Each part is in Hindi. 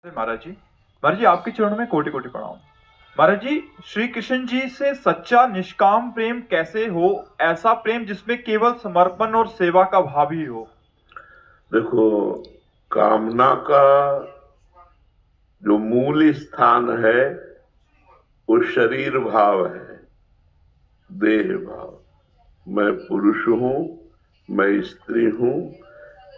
महाराज जी आपके चरणों में कोटि कोटि प्रणाम। महाराज जी, श्री कृष्ण जी से सच्चा निष्काम प्रेम कैसे हो? ऐसा प्रेम जिसमें केवल समर्पण और सेवा का भाव ही हो। देखो, कामना का जो मूल स्थान है वो शरीर भाव है, देह भाव। मैं पुरुष हूं, मैं स्त्री हूं,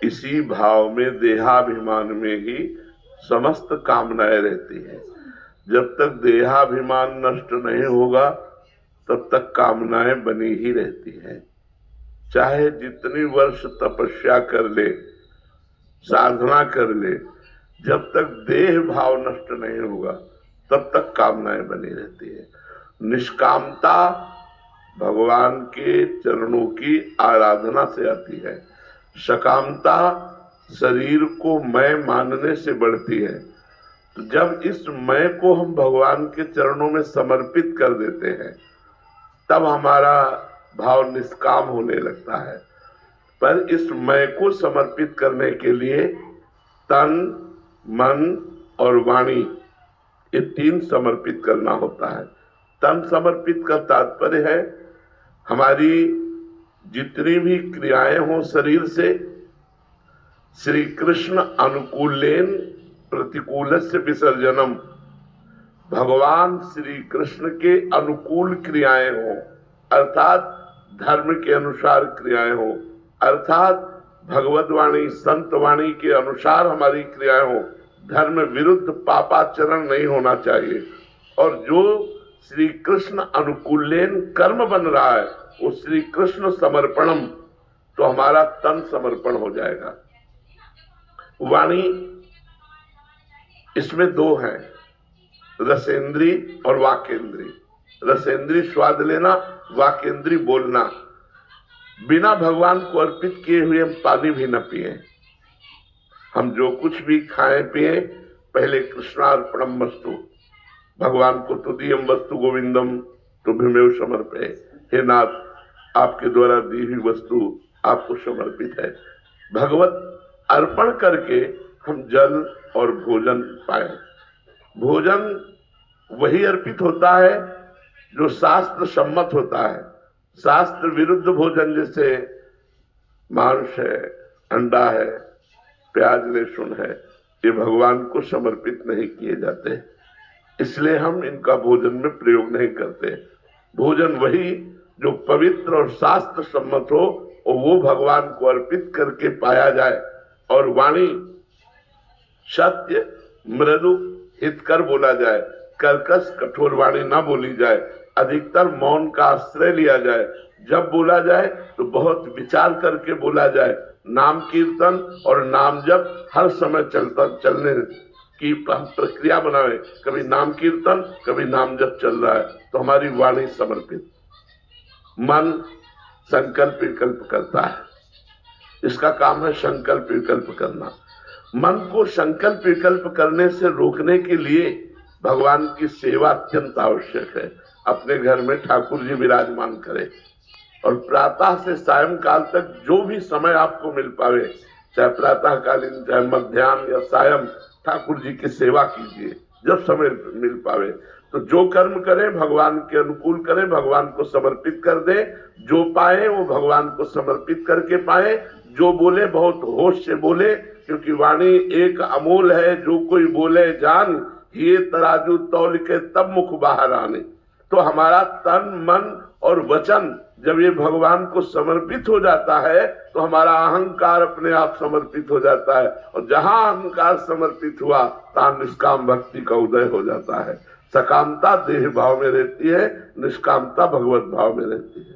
इसी भाव में, देहाभिमान में ही समस्त कामनाएं रहती हैं। जब तक देहाभिमान नष्ट नहीं होगा तब तक कामनाएं बनी ही रहती हैं। चाहे जितनी वर्ष तपस्या कर ले, साधना कर ले, जब तक देह भाव नष्ट नहीं होगा तब तक कामनाएं बनी रहती है। निष्कामता भगवान के चरणों की आराधना से आती है। सकामता शरीर को मैं मानने से बढ़ती है। तो जब इस मैं को हम भगवान के चरणों में समर्पित कर देते हैं तब हमारा भाव निष्काम होने लगता है। पर इस मैं को समर्पित करने के लिए तन, मन और वाणी, ये तीन समर्पित करना होता है। तन समर्पित का तात्पर्य है हमारी जितनी भी क्रियाएं हो शरीर से, श्री कृष्ण अनुकूलेन प्रतिकूलस्य विसर्जनम, भगवान श्री कृष्ण के अनुकूल क्रियाएं हो, अर्थात धर्म के अनुसार क्रियाएं हो, अर्थात भगवतवाणी संतवाणी के अनुसार हमारी क्रियाएं हो। धर्म विरुद्ध पापाचरण नहीं होना चाहिए। और जो श्री कृष्ण अनुकूलेन कर्म बन रहा है वो श्री कृष्ण समर्पणम, तो हमारा तन समर्पण हो जाएगा। वाणी, इसमें दो हैं, रसेंद्री और वाकेंद्री। रसेंद्री स्वाद लेना, वाकेंद्री बोलना। बिना भगवान को अर्पित किए हुए हम पानी भी न पिए। हम जो कुछ भी खाएं पिए पहले कृष्णार्पणम वस्तु, भगवान को तुदीयम वस्तु गोविंदम तुभ्यमेव समर्पये। हे नाथ, आपके द्वारा दी हुई वस्तु आपको समर्पित है। भगवत अर्पण करके हम जल और भोजन पाए। भोजन वही अर्पित होता है जो शास्त्र सम्मत होता है। शास्त्र विरुद्ध भोजन जैसे मांस है, अंडा है, प्याज लहसुन है, ये भगवान को समर्पित नहीं किए जाते, इसलिए हम इनका भोजन में प्रयोग नहीं करते। भोजन वही जो पवित्र और शास्त्र सम्मत हो और वो भगवान को अर्पित करके पाया जाए। और वाणी सत्य, मृदु, हितकर बोला जाए, कर्कश कठोर वाणी ना बोली जाए। अधिकतर मौन का आश्रय लिया जाए। जब बोला जाए तो बहुत विचार करके बोला जाए। नाम कीर्तन और नाम जप हर समय चलने की प्रक्रिया बनावे। कभी नाम कीर्तन, कभी नाम जप चल रहा है तो हमारी वाणी समर्पित। मन संकल्प विकल्प करता है, इसका काम है संकल्प विकल्प करना। मन को संकल्प विकल्प करने से रोकने के लिए भगवान की सेवा अत्यंत आवश्यक है। अपने घर में ठाकुर जी विराजमान करें और प्रातः से सायंकाल तक जो भी समय आपको मिल पावे, चाहे प्रातः कालीन, चाहे मध्याह्न या सायं, ठाकुर जी की सेवा कीजिए जब समय मिल पावे। तो जो कर्म करें भगवान के अनुकूल करें, भगवान को समर्पित कर दे। जो पाए वो भगवान को समर्पित करके पाए। जो बोले बहुत होश से बोले, क्योंकि वाणी एक अमोल है। जो कोई बोले जान, ये तराजू तौल के तब मुख बाहर आने। तो हमारा तन, मन और वचन जब ये भगवान को समर्पित हो जाता है तो हमारा अहंकार अपने आप समर्पित हो जाता है। और जहां अहंकार समर्पित हुआ तहां निष्काम भक्ति का उदय हो जाता है। सकामता देह भाव में रहती है, निष्कामता भगवत भाव में रहती है।